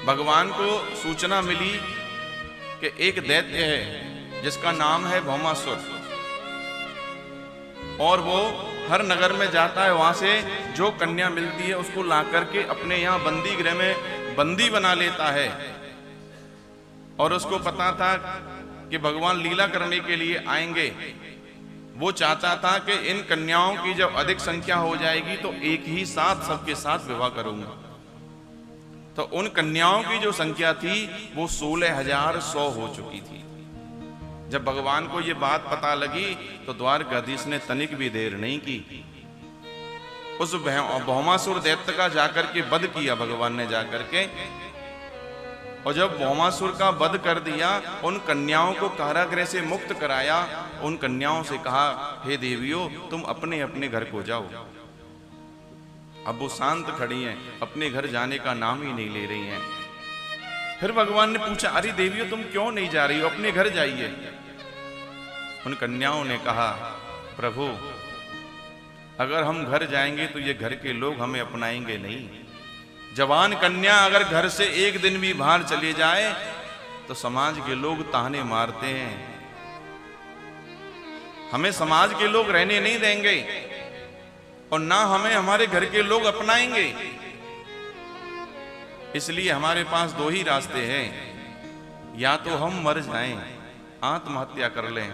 भगवान को सूचना मिली कि एक दैत्य है जिसका नाम है भौमासुर, और वो हर नगर में जाता है, वहां से जो कन्या मिलती है उसको ला करके अपने यहाँ बंदी गृह में बंदी बना लेता है। और उसको पता था कि भगवान लीला करने के लिए आएंगे। वो चाहता था कि इन कन्याओं की जब अधिक संख्या हो जाएगी तो एक ही साथ सबके साथ विवाह करूंगा। तो उन कन्याओं की जो संख्या थी वो 16,100 हो चुकी थी। जब भगवान को ये बात पता लगी तो द्वारकाधीश ने तनिक भी देर नहीं की, उस भौमासुर दैत्य का जाकर के वध किया भगवान ने जाकर के। और जब भौमासुर का वध कर दिया, उन कन्याओं को कारागृह से मुक्त कराया, उन कन्याओं से कहा, हे देवियों तुम अपने अपने घर को जाओ। अब वो शांत खड़ी हैं, अपने घर जाने का नाम ही नहीं ले रही हैं। फिर भगवान ने पूछा, अरे देवियों तुम क्यों नहीं जा रही हो, अपने घर जाइए। उन कन्याओं ने कहा, प्रभु अगर हम घर जाएंगे तो ये घर के लोग हमें अपनाएंगे नहीं। जवान कन्या अगर घर से एक दिन भी बाहर चले जाए तो समाज के लोग ताने मारते हैं, हमें समाज के लोग रहने नहीं देंगे और ना हमें हमारे घर के लोग अपनाएंगे। इसलिए हमारे पास दो ही रास्ते हैं, या तो हम मर जाएं, आत्महत्या कर लें,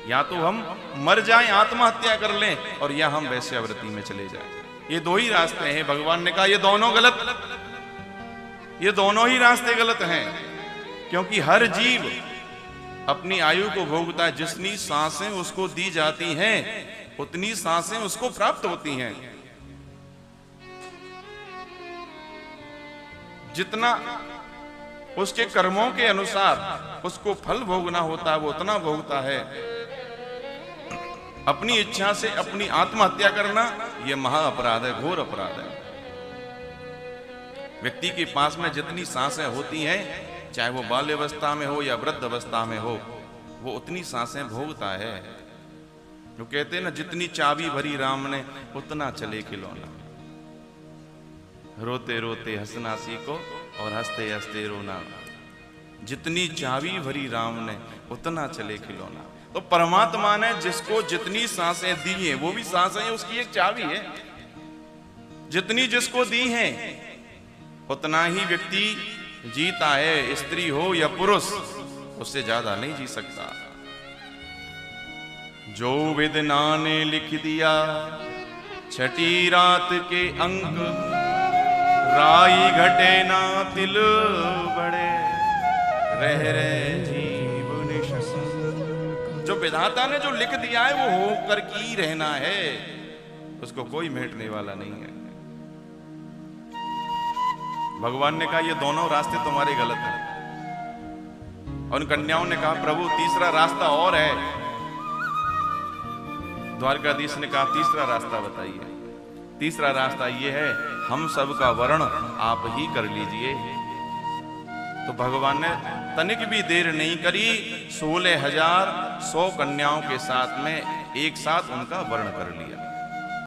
या तो हम मर जाएं आत्महत्या कर लें, और या हम वैश्यावृत्ति में चले जाएं। ये दो ही रास्ते हैं। भगवान ने कहा ये दोनों गलत, ये दोनों ही रास्ते गलत हैं, क्योंकि हर जीव अपनी आयु को भोगता है। जितनी सांसें उसको दी जाती हैं उतनी सांसें उसको प्राप्त होती हैं। जितना उसके कर्मों के अनुसार उसको फल भोगना होता है वो उतना भोगता है। अपनी इच्छा से अपनी आत्महत्या करना यह महा अपराध है, घोर अपराध है। व्यक्ति के पास में जितनी सांसें होती हैं, चाहे वो बाल्यावस्था में हो या वृद्ध अवस्था में हो, वो उतनी सांसें भोगता है। जो कहते हैं ना, जितनी चाबी भरी राम ने उतना चले खिलौना। रोते रोते हंसना सीखो और हंसते हंसते रोना। जितनी चाबी भरी राम ने उतना चले खिलौना। तो परमात्मा ने जिसको जितनी सांसें दी हैं, वो भी सांसें उसकी एक चाबी है। जितनी जिसको दी हैं उतना ही व्यक्ति जीता है। स्त्री हो या पुरुष, उससे ज्यादा नहीं जी सकता। जो विदना ने लिख दिया छठी रात के अंक, राई घटे ना तिल बड़े, रह रहे जीव निशंक। जो विधाता ने जो लिख दिया है वो होकर की रहना है, उसको कोई मेटने वाला नहीं है। भगवान ने कहा ये दोनों रास्ते तुम्हारे गलत हैं। और उन कन्याओं ने कहा, प्रभु तीसरा रास्ता और है। द्वारकाधीश ने कहा, तीसरा रास्ता बताइए। तीसरा रास्ता ये है, हम सब का वर्ण आप ही कर लीजिए। तो भगवान ने तनिक भी देर नहीं करी, 16,100 कन्याओं के साथ में एक साथ उनका वर्ण कर लिया।